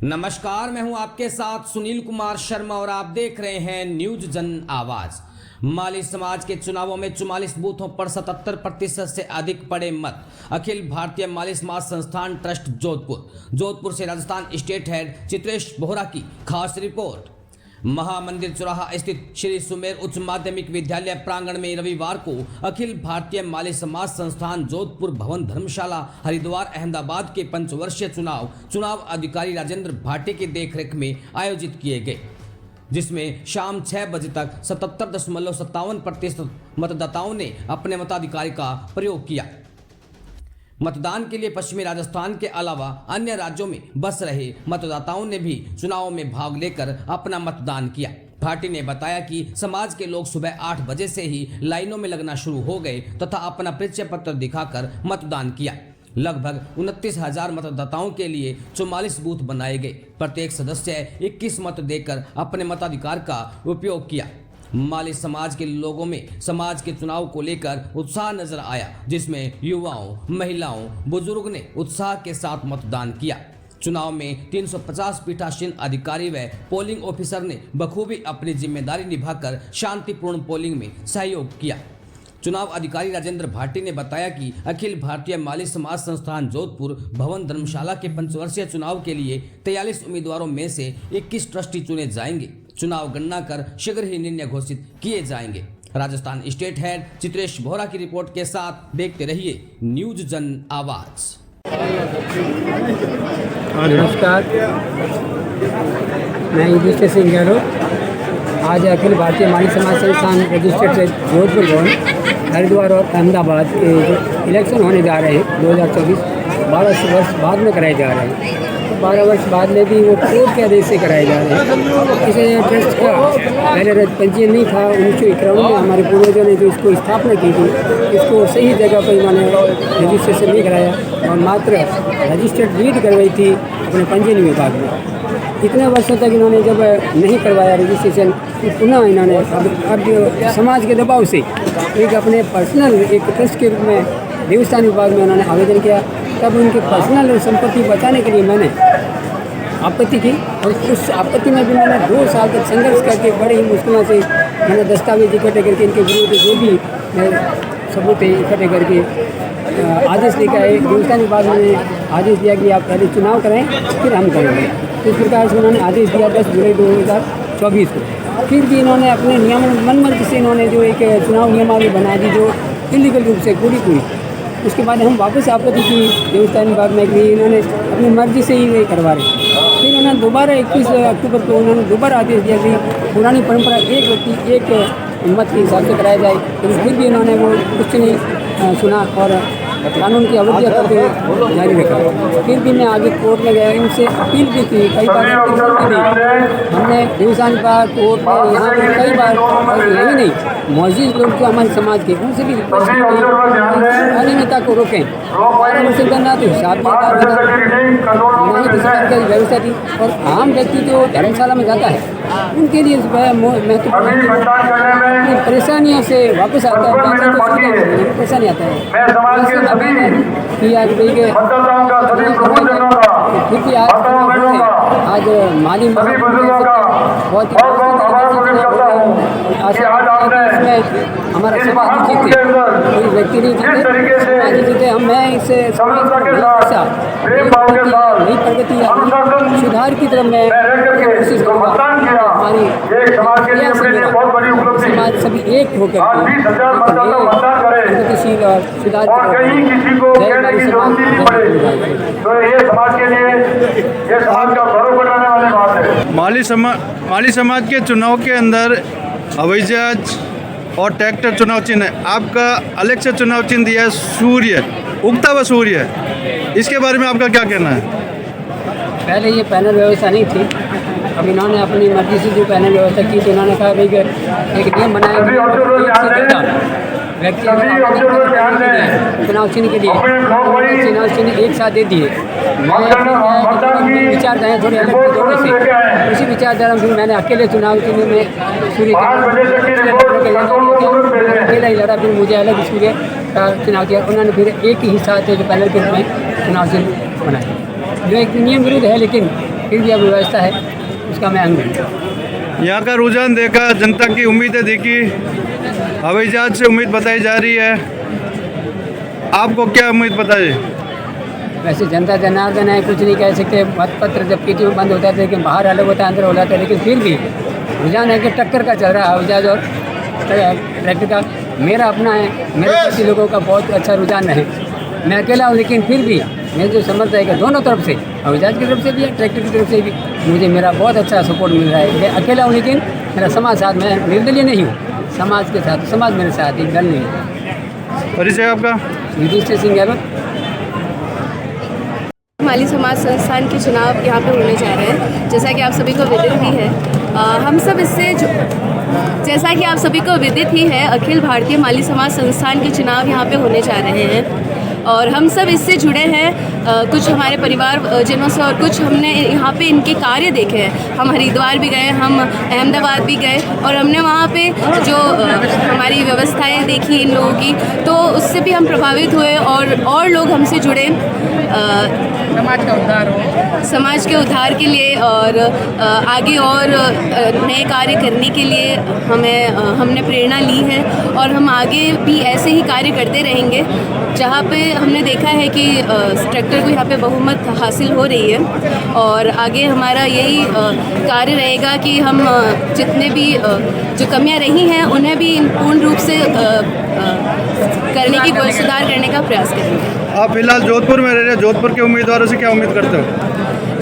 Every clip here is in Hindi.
नमस्कार, मैं हूं आपके साथ सुनील कुमार शर्मा और आप देख रहे हैं न्यूज जन आवाज। माली समाज के चुनावों में 44 बूथों पर 77% से अधिक पड़े मत। अखिल भारतीय माली समाज संस्थान ट्रस्ट जोधपुर से राजस्थान स्टेट हेड चित्रेश बोहरा की खास रिपोर्ट। महामंदिर चौराहा स्थित श्री सुमेर उच्च माध्यमिक विद्यालय प्रांगण में रविवार को अखिल भारतीय माली समाज संस्थान जोधपुर भवन धर्मशाला हरिद्वार अहमदाबाद के पंचवर्षीय चुनाव अधिकारी राजेंद्र भाटे की देखरेख में आयोजित किए गए, जिसमें शाम 6 बजे तक 77.57% मतदाताओं ने अपने मताधिकार का प्रयोग किया। मतदान के लिए पश्चिमी राजस्थान के अलावा अन्य राज्यों में बस रहे मतदाताओं ने भी चुनाव में भाग लेकर अपना मतदान किया। भाटी ने बताया कि समाज के लोग सुबह 8 बजे से ही लाइनों में लगना शुरू हो गए तथा अपना परिचय पत्र दिखाकर मतदान किया। लगभग 29,000 मतदाताओं के लिए 44 बूथ बनाए गए। प्रत्येक सदस्य 21 मत देकर अपने मताधिकार का उपयोग किया। माली समाज के लोगों में समाज के चुनाव को लेकर उत्साह नजर आया, जिसमें युवाओं, महिलाओं, बुजुर्ग ने उत्साह के साथ मतदान किया। चुनाव में 350 पीठासीन अधिकारी व पोलिंग ऑफिसर ने बखूबी अपनी जिम्मेदारी निभाकर शांतिपूर्ण पोलिंग में सहयोग किया। चुनाव अधिकारी राजेंद्र भाटी ने बताया कि अखिल भारतीय माली समाज संस्थान जोधपुर भवन धर्मशाला के पंचवर्षीय चुनाव के लिए 43 उम्मीदवारों में से 21 ट्रस्टी चुने जाएंगे। चुनाव गणना कर शीघ्र ही निर्णय घोषित किए जाएंगे। राजस्थान स्टेट हेड चित्रेश बोहरा की रिपोर्ट के साथ देखते रहिए न्यूज जन आवाज। नमस्कार, मैं युधिष्ठिर सिंह गहलोत। आज अखिल भारतीय माली समाज संस्थान रजिस्टर्ड से जोधपुर भवन हरिद्वार और अहमदाबाद के जो इलेक्शन होने जा रहे हैं 2024 12 वर्ष बाद में कराए जा रहे हैं। 12 वर्ष बाद में भी वो कोर्ट के आदेश से कराए जा रहे हैं। इसे ट्रस्ट का पहले पंजीयन नहीं था। 1951 में हमारे पूर्वजों ने जो इसको स्थापना की थी, इसको सही जगह पर इन्होंने रजिस्ट्रेशन नहीं कराया और मात्र रजिस्टर्ड डीड करवाई थी अपने पंजीयन विभाग में। इतने वर्षों तक इन्होंने जब नहीं करवाया रजिस्ट्रेशन, तो पुनः इन्होंने अब जो समाज के दबाव से एक अपने पर्सनल एक ट्रस्ट के रूप में देवस्थान विभाग में उन्होंने आवेदन किया। तब उनकी पर्सनल संपत्ति बचाने के लिए मैंने आपत्ति की और उस आपत्ति में भी मैंने 2 साल तक संघर्ष करके बड़ी ही मुश्किलों से मैंने दस्तावेज इकट्ठे करके इनके विरुद्ध जो भी सबूत इकट्ठे करके आदेश लेकर आए। देवस्थान विभाग ने आदेश दिया कि आप पहले चुनाव कराएं, फिर हम करेंगे। इस प्रकार से उन्होंने आदेश दिया 10 जुलाई 2024 को। फिर भी इन्होंने अपने नियम मनमर्जी से इन्होंने जो एक चुनाव नियमावली बना दी जो इलीगल रूप से पूरी। उसके बाद हम वापस आपत्ति की देवस्थान विभाग में कि इन्होंने अपनी मर्जी से ही नहीं करवा रहे। फिर उन्होंने दोबारा 21 अक्टूबर को उन्होंने दोबारा आदेश दिया कि पुरानी परंपरा एक व्यक्ति एक मत के हिसाब से कराया जाए, लेकिन फिर भी इन्होंने वो कुछ नहीं सुना और कानून की अवज्ञा करते हुए जारी रखा। फिर भी मैं आगे कोर्ट में गया, इनसे अपील भी की, कई बार हमने देवस्थान विभाग कोर्ट में यहाँ पर कई बार, यही नहीं मौजूद लोग जो हमारे समाज के उनसे भी अनियमितता को रोकें। 12 वर्ष करना तो हिसाब नहीं किसी की व्यवस्था थी और आम व्यक्ति जो धर्मशाला में जाता है उनके लिए महत्वपूर्ण परेशानियों से वापस आता है, परेशानी आता है कि आज फिर भी आज माली बहुत हमारा समाज जीते, कोई व्यक्ति नहीं जीते, समाज जीते। हम मैं इससे नई प्रगति या सुधार की तरफ मैं कोशिश करूँगा। हमारी समाज सभी एक होकर प्रगतिशील और सुधार माली समाज के चुनाव के अंदर हवाई जहाज और ट्रैक्टर चुनाव चिन्ह है। आपका अलग से चुनाव चिन्ह दिया है सूर्य, उगता हुआ सूर्य। इसके बारे में आपका क्या कहना है? पहले ये पैनल व्यवस्था नहीं थी, अब इन्होंने अपनी मर्जी से जो पैनल व्यवस्था की तो इन्होंने कहा भाई एक नियम बनाया व्यक्ति चुनाव चिन्ह के लिए चुनाव चिन्ह एक साथ दे दिए। मैं विचारधाराएँ थोड़ी अलग थी दोनों से, उसी विचारधारा में मैंने अकेले चुनाव चिन्ह में सूर्य अकेला ही लड़ा, फिर मुझे अलग सूर्य का चुनाव किया। उन्होंने फिर एक ही साथ जो पैनल के रूप में चुनाव चिन्ह बनाया, जो एक नियम विरुद्ध है, लेकिन फिर भी अब व्यवस्था है, उसका मैं अंग हूँ। यहाँ का रुझान देखा, जनता की उम्मीदें देखी, हवाई जहाज से उम्मीद बताई जा रही है, आपको क्या उम्मीद बताई? वैसे जनता जनार्दन है, कुछ नहीं कह सकते। मतपत्र जब पीटी में बंद होता है लेकिन बाहर अलग होता है, अंदर हो जाता है, लेकिन फिर भी रुझान है कि टक्कर का चल रहा है हवाई जहाज और ट्रैक्टर का। मेरा अपना है, मेरे प्रति लोगों का बहुत अच्छा रुझान है। मैं अकेला हूँ लेकिन फिर भी मैं जो समझता है कि दोनों तरफ से, हवाई जहाज की तरफ से भी है, ट्रैक्टर की तरफ से भी मुझे मेरा बहुत अच्छा सपोर्ट मिल रहा है। मैं अकेला हूँ लेकिन मेरा समाज साथ, मैं निर्दलीय नहीं हूँ, समाज के साथ, समाज मेरे साथ, एक दल नहीं है। परिचय आपका? युधिष्ठिर सिंह यादव। माली समाज संस्थान के चुनाव यहाँ पे होने जा रहे हैं। जैसा कि आप सभी को विदित ही है, हम सब इससे जैसा कि आप सभी को विदित ही है, अखिल भारतीय माली समाज संस्थान के चुनाव यहाँ पे होने जा रहे हैं और हम सब इससे जुड़े हैं, कुछ हमारे परिवार जनों से और कुछ हमने यहाँ पे इनके कार्य देखे हैं। हम हरिद्वार भी गए, हम अहमदाबाद भी गए और हमने वहाँ पे जो हमारी व्यवस्थाएं देखी इन लोगों की, तो उससे भी हम प्रभावित हुए और लोग हमसे जुड़े समाज के उद्धार के लिए और आगे और नए कार्य करने के लिए हमने प्रेरणा ली है और हम आगे भी ऐसे ही कार्य करते रहेंगे। जहाँ पे हमने देखा है कि ट्रैक्टर को यहाँ पे बहुमत हासिल हो रही है और आगे हमारा यही कार्य रहेगा कि हम जितने भी जो कमियाँ रही हैं उन्हें भी पूर्ण रूप से करने की सुधार करने का प्रयास करेंगे। आप फिलहाल जोधपुर में रह रहे हैं, जोधपुर के उम्मीदवारों से क्या उम्मीद करते हो?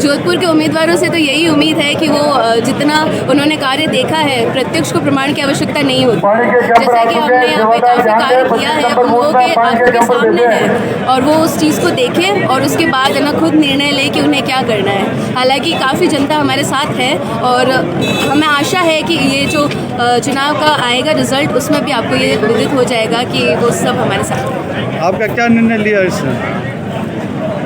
जोधपुर के उम्मीदवारों से तो यही उम्मीद है कि वो जितना उन्होंने कार्य देखा है, प्रत्यक्ष को प्रमाण की आवश्यकता नहीं होती। जैसा कि हमने यहाँ पे काफ़ी कार्य किया है, उन लोगों के आंखों के सामने है और वो उस चीज़ को देखें और उसके बाद है ना खुद निर्णय ले कि उन्हें क्या करना है। हालांकि काफ़ी जनता हमारे साथ है और हमें आशा है कि ये जो चुनाव का आएगा रिजल्ट, उसमें भी आपको ये विदित हो जाएगा कि वो सब हमारे साथ है। आपका क्या निर्णय लिया इससे?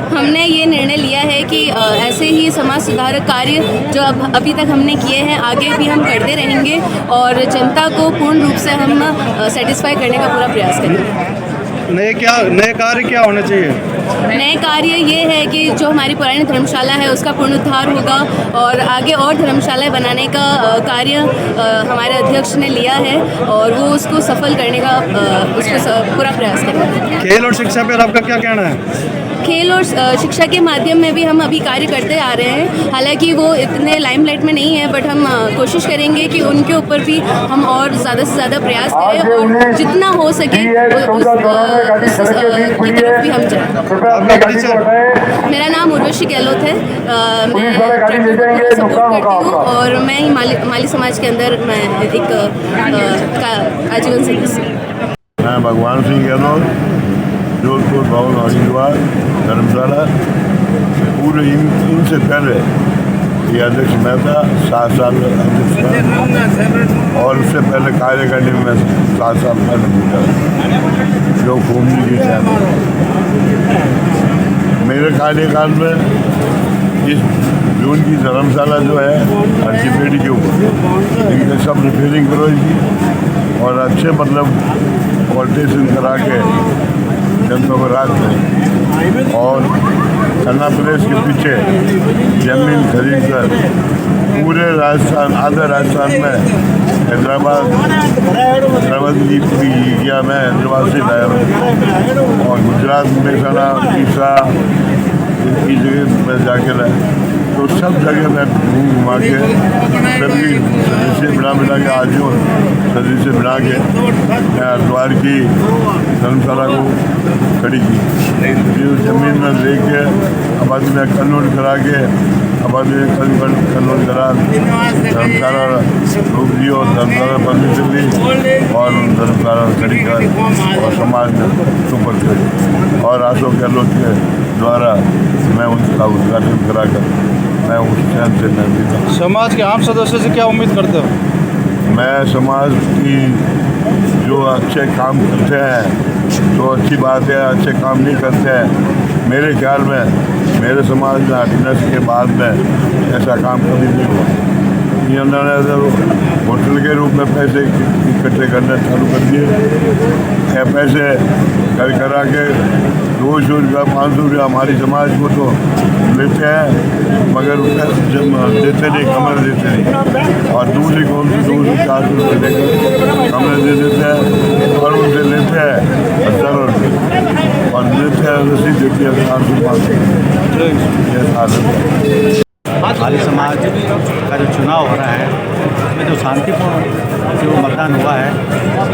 हमने ये निर्णय लिया है कि ऐसे ही समाज सुधारक कार्य जो अभी तक हमने किए हैं, आगे भी हम करते रहेंगे और जनता को पूर्ण रूप से हम सेटिस्फाई करने का पूरा प्रयास करेंगे। नए कार्य क्या होने चाहिए? नए कार्य ये है कि जो हमारी पुरानी धर्मशाला है उसका पुनरुद्धार होगा और आगे और धर्मशालाएं बनाने का कार्य हमारे अध्यक्ष ने लिया है और वो उसको सफल करने का पूरा प्रयास करेंगे। खेल और शिक्षा पर आपका क्या कहना है? खेल और शिक्षा के माध्यम में भी हम अभी कार्य करते आ रहे हैं। हालांकि वो इतने लाइमलाइट में नहीं है, बट हम कोशिश करेंगे कि उनके ऊपर भी हम और ज़्यादा से ज़्यादा प्रयास करें और जितना हो सके की तरफ भी हम जाएं। मेरा नाम उर्वशी गहलोत है, मैं सपोर्ट करती हूँ और मैं ही माली समाज के अंदर मैं एक आजीवन सदस्य। मैं भगवान सिंह गहलोत, जोधपुर भवन हरिद्वार धर्मशाला, पूरे इनसे पहले ये अध्यक्ष मैं था 7 साल अध्यक्ष था और उससे पहले कार्य करने में मैं 7 साल पहले पूछा जो घूमने की मेरे कार्यकाल में इस जून की धर्मशाला जो है हरसीपेटी के ऊपर, लेकिन सब रिपेयरिंग करवाई थी और अच्छे मतलब ऑल्ट्रेशन करा के जनता को राहत दें और खन्ना प्लेस के पीछे जमीन खरीद कर पूरे राजस्थान, आधे राजस्थान में हैदराबाद की पूरी एरिया में हैदराबाद से लाया और गुजरात में सारा तीसरा की जगह में जाके लाया। तो सब जगह मैं घुमा के सभी सदस्य बना के आज सदस्य बना के मैं हरिद्वार की धर्मशाला को खड़ी की। जो ज़मीन में लेके अब मैं कन्वर्ट करा के अब कन्वर्ट करा धर्मशाला रोक दी और धर्मशाला परमिशन ली और धर्मशाला खड़ी कर और समाज में सुपर करी और अशोक गहलोत के द्वारा मैं उसका उद्घाटन करा कर मैं उस शहर से नहीं। समाज के आम सदस्य से क्या उम्मीद करते हो? मैं समाज की जो अच्छे काम करते हैं तो अच्छी बात है, अच्छे काम नहीं करते हैं मेरे ख्याल में मेरे समाज में 18 के बाद में ऐसा काम कभी नहीं हुआ। उन्होंने होटल के रूप में पैसे इकट्ठे करना चालू कर दिए। पैसे करा के 200 रुपया 500 रुपया हमारी समाज को तो लेते हैं, मगर देते नहीं, कमरे देते नहीं। और दूसरी कौन सी 200-400 रुपये देकर कमरे दे देते हैं और उनसे लेते हैं 1000 रुपये और लेते हैं रसीद देती है 400-500। ये हालत माली समाज का जो चुनाव हो रहा है उसमें जो शांतिपूर्ण जो मतदान हुआ है उन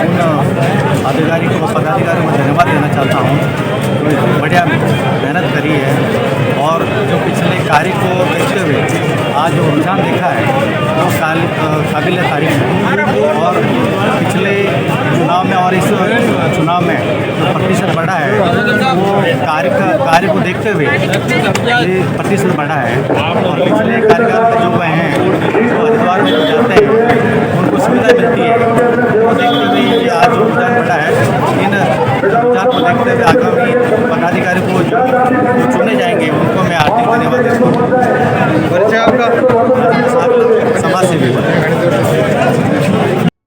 अधिकारियों को पदाधिकारियों को धन्यवाद देना चाहता हूँ। तो बढ़िया मेहनत करी है और जो पिछले कार्य को देखते हुए आज जो रुझान देखा है वो काबिल तारीफ है। और पिछले चुनाव में और इस चुनाव में जो प्रतिशत बढ़ा है वो कार्य को देखते हुए ये प्रतिशत बढ़ा है। और पिछले कार्यकाल में जो गए हैं जो हरिद्वार में जाते हैं उनको सुविधा मिलती है, वो देखते हुए ये आज जो रुझान बढ़ा है। इन रुझान को देखते हुए आगामी पदाधिकारी को जो चुने जाएंगे उनको मैं हार्दिक धन्यवाद देता हूँ। परिचय आपका? समाज सेवी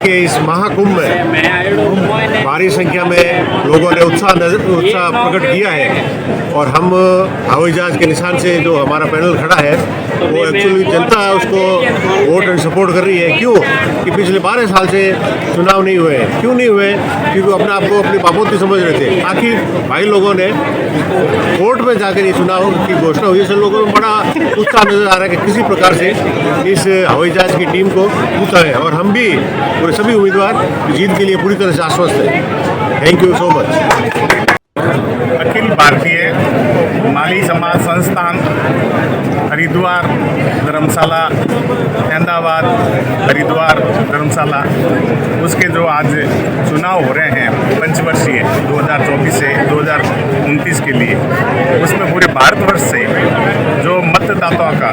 के इस महाकुंभ में भारी संख्या में लोगों ने उत्साह प्रकट किया है और हम हवाई जहाज के निशान से जो हमारा पैनल खड़ा है वो एक्चुअली जनता उसको वोट एंड सपोर्ट कर रही है। क्यों कि पिछले 12 साल से चुनाव नहीं हुए। क्यों नहीं हुए? क्योंकि अपने आप को अपनी बापोती समझ रहे थे। आखिर भाई लोगों ने कोर्ट में जाकर ये चुनाव की घोषणा हुई, से लोगों में बड़ा उत्साह नजर आ रहा है कि किसी प्रकार से इस हवाई जहाज की टीम को जीता है और हम भी पूरे सभी उम्मीदवार जीत के लिए पूरी तरह से आश्वस्त हैं। Thank you so much. Akhil Bharatiya Mali समाज संस्थान हरिद्वार धर्मशाला अहमदाबाद हरिद्वार धर्मशाला उसके जो आज चुनाव हो रहे हैं पंचवर्षीय 2024 से 2029 के लिए, उसमें पूरे भारतवर्ष से जो मतदाताओं का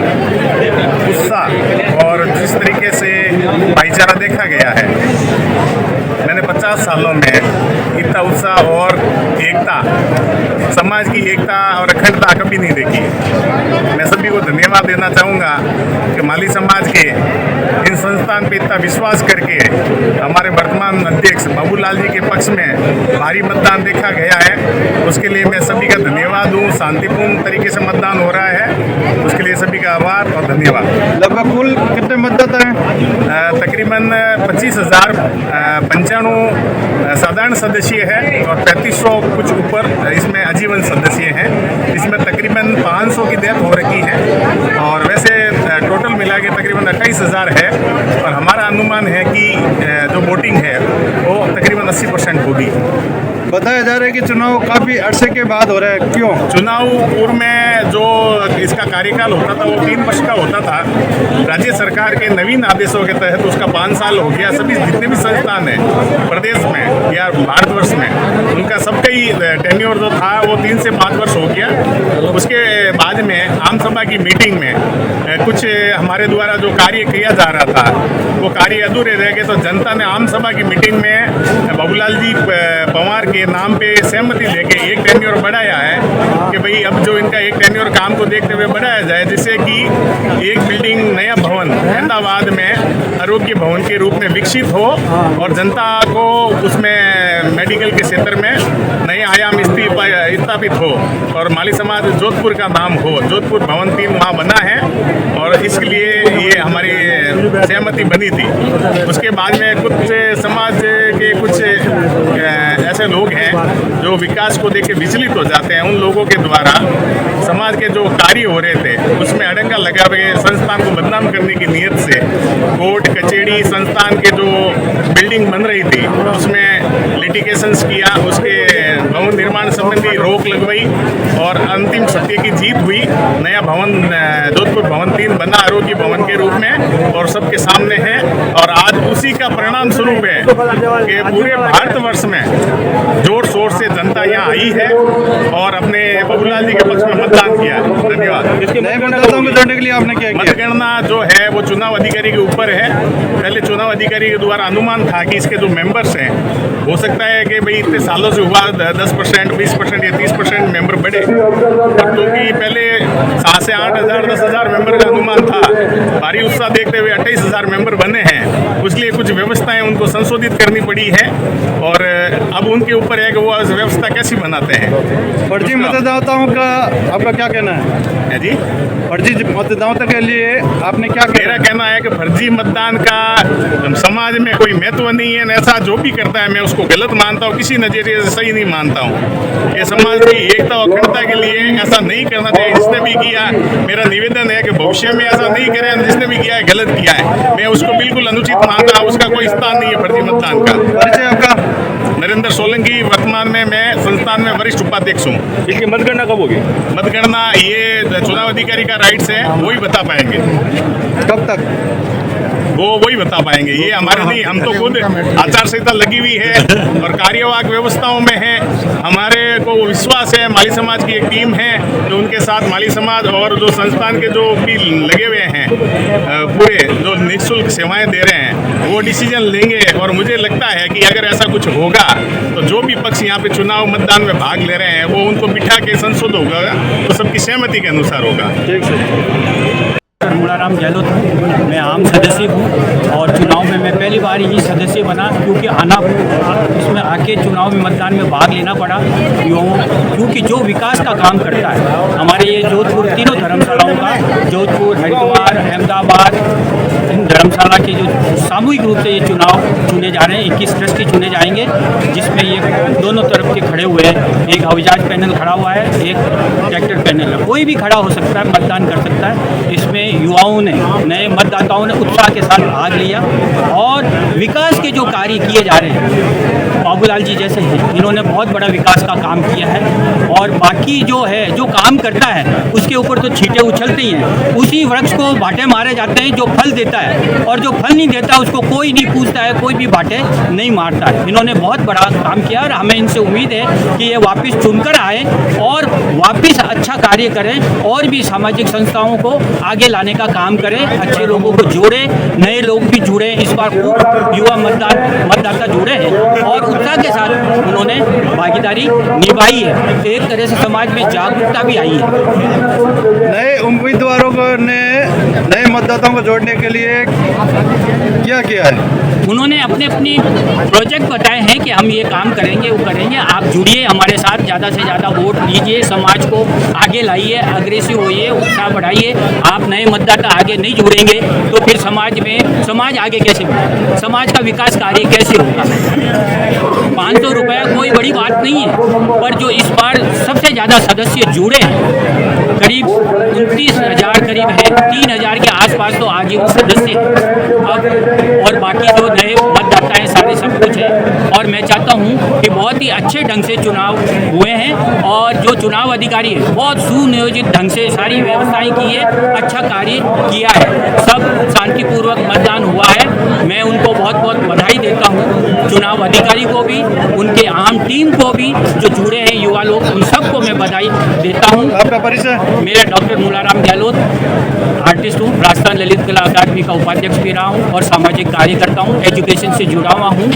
उत्साह और जिस तरीके से भाईचारा देखा गया है, मैंने 50 सालों में इतना उत्साह और एकता, समाज की एकता और अखंडता कभी नहीं देखी। मैं सभी को धन्यवाद देना चाहूँगा कि माली समाज के इन संस्थान पे इतना विश्वास करके हमारे वर्तमान अध्यक्ष बाबूलाल जी के पक्ष में भारी मतदान देखा गया है, उसके लिए मैं सभी का धन्यवाद दूँ। शांतिपूर्ण तरीके से मतदान हो रहा है, उसके लिए सभी का आभार और धन्यवाद। लगभग कुल कितने मतदाता हैं? तकरीबन 25,095 साधारण सदस्य है और 3500 कुछ ऊपर इसमें आजीवन सदस्य हैं। इसमें तकरीबन 500 की डेथ हो रखी है और वैसे टोटल मिला के तकरीबन 28,000 है और हमारा अनुमान है कि जो वोटिंग है वो तकरीबन 80% होगी। बताया जा रहा है कि चुनाव काफ़ी अरसे के बाद हो रहा है। क्यों? चुनाव पूर्व में जो इसका कार्यकाल होता था वो 3 वर्ष का होता था। राज्य सरकार के नवीन आदेशों के तहत उसका 5 साल हो गया। सभी जितने भी संस्थान हैं प्रदेश में या भारतवर्ष में, उनका सबका ही टेन्योर जो था वो 3 से 5 वर्ष हो गया। उसके बाद में आम सभा की मीटिंग में कुछ हमारे द्वारा जो कार्य किया जा रहा था वो कार्य अधूरे रह गए, तो जनता ने आम सभा की मीटिंग में बाबूलाल जी पंवार के नाम पे सहमति लेके एक टेन्योर बढ़ाया है कि भाई अब जो इनका एक टेन्योर काम को देखते हुए बढ़ाया जाए, जिससे कि एक बिल्डिंग नया भवन अहमदाबाद में आरोग्य भवन के रूप में विकसित हो और जनता को उसमें मेडिकल के क्षेत्र में नए आयाम स्थापित हो और माली समाज जोधपुर का नाम हो। जोधपुर भवन 3 वहाँ बना है और इसके लिए ये हमारी सहमति बनी थी। उसके बाद में कुछ समाज के कुछ ऐसे लोग हैं जो विकास को देख के विचलित हो जाते हैं। उन लोगों के द्वारा समाज के जो कार्य हो रहे थे उसमें अड़ंगा लगा हुए संस्थान को बदनाम करने की नीयत से कोर्ट कचहरी संस्थान के जो बिल्डिंग बन रही थी उसमें लिटिगेशंस किया, उसके भवन निर्माण संबंधी रोक लगवाई और अंतिम सत्य की जीत हुई। नया भवन जोधपुर भवन 3 बना आरोग्य भवन के रूप में और सबके सामने है और आज उसी का परिणाम स्वरूप है कि पूरे भारतवर्ष में जोर शोर से जनता यहाँ आई है और अपने बाबूलाल जी के पक्ष में मतदान किया। धन्यवाद। धन्यवाद। नए मतदाताओं को जोड़ने के लिए आपने क्या किया? मतगणना जो है वो चुनाव अधिकारी के ऊपर है। पहले चुनाव अधिकारी के द्वारा अनुमान था कि इसके जो मेंबर्स हैं, हो सकता है कि भाई इतने सालों से हुआ 10%, 20% या 30% मेंबर बढ़े, क्योंकि पहले 7 से 8 हज़ार 10 हज़ार मेंबर का अनुमान था। भारी उत्साह देखते हुए 28,000 मेंबर बने हैं। उसके लिए कुछ व्यवस्थाएं उनको संशोधित करनी पड़ी है और अब उनके ऊपर है कि वो व्यवस्था कैसी बनाते हैं। फर्जी मतदाताओं का आपका क्या कहना है जी? फर्जी मतदाताओं के लिए आपने क्या मेरा कहना है कि फर्जी मतदान का समाज में कोई महत्व नहीं है। ऐसा जो भी करता है मैं उसको गलत मानता हूँ, किसी नजरिए से सही नहीं मानता हूँ। ये समाज की एकता और अखंडता के लिए ऐसा नहीं करना चाहिए। जिसने भी किया, मेरा निवेदन है कि भविष्य में ऐसा नहीं करें। जिसने भी किया है गलत किया है, मैं उसको बिल्कुल अनुचित मानता हूँ। उसका कोई स्थान नहीं है फर्जी मतदान का। परिचय आपका? नरेंद्र सोलंकी, वर्तमान में मैं संस्थान में वरिष्ठ उपाध्यक्ष हूँ। इसकी मतगणना कब होगी? मतगणना ये चुनाव अधिकारी का राइट्स है, वही बता पाएंगे। कब तक? वो वही बता पाएंगे, ये हमारे नहीं। हम तो खुद आचार संहिता लगी हुई है और कार्यवाहक व्यवस्थाओं में है। हमारे को विश्वास है, माली समाज की एक टीम है जो उनके साथ माली समाज और जो संस्थान के जो भी लगे हुए हैं पूरे जो निःशुल्क सेवाएं दे रहे हैं, वो डिसीजन लेंगे। और मुझे लगता है कि अगर ऐसा कुछ होगा तो जो भी पक्ष यहाँ पे चुनाव मतदान में भाग ले रहे हैं वो उनको बिठा के संशोध होगा तो सबकी सहमति के अनुसार होगा। ठीक है। मुलाराम गहलोत हूँ, मैं आम सदस्य हूँ और चुनाव में मैं पहली बार ही सदस्य बना, क्योंकि इसमें आके चुनाव में मतदान में भाग लेना पड़ा। क्योंकि जो विकास का काम करता है हमारे ये जोधपुर तीनों धर्मशालाओं का, जोधपुर, हरिद्वार, अहमदाबाद, इन धर्मशाला के जो सामूहिक रूप से ये चुनाव चुने जा रहे हैं, 21 ट्रस्टी चुने जाएंगे, जिसमें ये दोनों तरफ के खड़े हुए हैं। एक हवाईजहाज पैनल खड़ा हुआ है, एक ट्रैक्टर पैनल है। कोई भी खड़ा हो सकता है, मतदान कर सकता है। इसमें युवाओं ने, नए मतदाताओं ने उत्साह के साथ भाग लिया और विकास के जो कार्य किए जा रहे हैं, बाबूलाल जी जैसे हैं, इन्होंने बहुत बड़ा विकास का काम किया है। और बाकी जो है, जो काम करता है उसके ऊपर तो छींटे उछलते ही हैं। उसी वृक्ष को बाटे मारे जाते हैं जो फल देता है, और जो फल नहीं देता उसको कोई नहीं पूछता है, कोई भी बाटे नहीं मारता है। इन्होंने बहुत बड़ा काम किया और हमें इनसे उम्मीद है कि ये वापस चुनकर आए और वापस अच्छा कार्य करें और भी सामाजिक संस्थाओं को आगे लाने का काम करें, अच्छे लोगों को जोड़े, नए लोग भी जुड़े। इस बार खूब युवा मतदाता जुड़े हैं और उत्साह के साथ उन्होंने भागीदारी निभाई है। एक तरह से समाज में जागरूकता भी आई है। नए उम्मीदवारों ने नए मतदाताओं को जोड़ने के लिए क्या किया है? उन्होंने अपने प्रोजेक्ट बताए हैं कि हम ये काम करेंगे, वो करेंगे। आप जुड़िए हमारे साथ, ज़्यादा से ज़्यादा वोट दीजिए, समाज को आगे लाइए, अग्रेसिव होइए, उत्साह बढ़ाइए। आप नए मतदाता आगे नहीं जुड़ेंगे तो फिर समाज आगे कैसे बढ़े, समाज का विकास कार्य कैसे होगा। 500 रुपया कोई बड़ी बात नहीं है, पर जो इस बार सबसे ज़्यादा सदस्य जुड़े हैं, करीब 29,000 करीब है, 3,000 के आसपास तो आजीवन सदस्य अब, और बाकी जो नए मतदाता हैं सारे सब कुछ है। और मैं चाहता हूँ कि बहुत ही अच्छे ढंग से चुनाव हुए हैं और जो चुनाव अधिकारी है बहुत सुनियोजित ढंग से सारी व्यवस्थाएं की है, अच्छा कार्य किया है। सब शांतिपूर्वक मतदान हुआ है। मैं उनको बहुत बहुत बधाई देता हूँ, चुनाव अधिकारी को भी, उनके आम टीम को भी, जो जुड़े हैं युवा लोग, उन सबको मैं बधाई देता हूँ। आपका परिचय? मेरा डॉक्टर मुलाराम गहलोत, आर्टिस्ट हूँ, राजस्थान ललित कला अकादमी का उपाध्यक्ष भी रहा हूँ और सामाजिक कार्य करता हूँ, एजुकेशन से जुड़ा हुआ हूँ।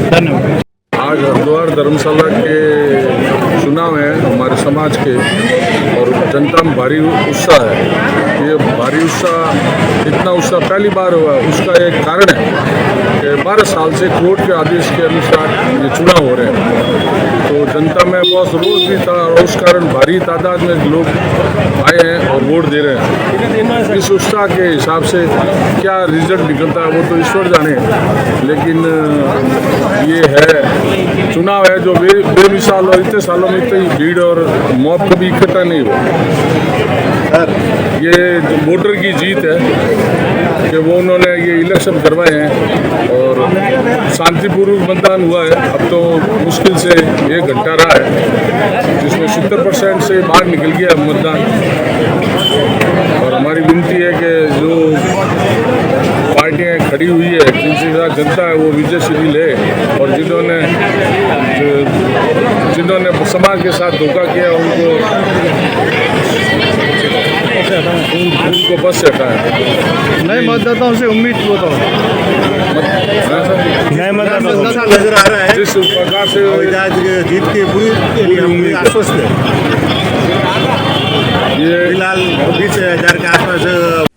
धन्यवाद। आज हरिद्वार धर्मशाला के चुनाव है हमारे समाज के, और जनता में भारी उत्साह है। ये भारी उत्साह, इतना उत्साह पहली बार हुआ। उसका एक कारण है कि 12 साल से कोर्ट के आदेश के अनुसार ये चुनाव हो रहे हैं, तो जनता में बहुत रोष भी था और उस कारण भारी तादाद में लोग आए हैं और वोट दे रहे हैं। इस उत्साह के हिसाब से क्या रिजल्ट निकलता है वो तो ईश्वर जाने, लेकिन ये है चुनाव है जो बेमिसाल, और इतने सालों में इतनी भीड़ और मौत कभी इकट्ठा नहीं हुआ। ये वोटर की जीत है कि वो उन्होंने ये इलेक्शन करवाए हैं और शांतिपूर्वक मतदान हुआ है। अब तो मुश्किल से 1 घंटा रहा है, जिसमें 70% से बाहर निकल गया मतदान। और हमारी विनती है कि जो पार्टियां खड़ी हुई है, जिनके साथ जनता है, वो विजय श्री ले, और जिन्होंने समाज के साथ धोखा किया उनको उनको बस से हटाएं। नए मतदाताओं से उम्मीद बताओ। नए मतदाताओं ऐसा नजर आ रहा है जिस प्रकार से हवाईजहाज जीत के पूरी आश्वस्त है। ये फिलहाल 20,000 के आसपास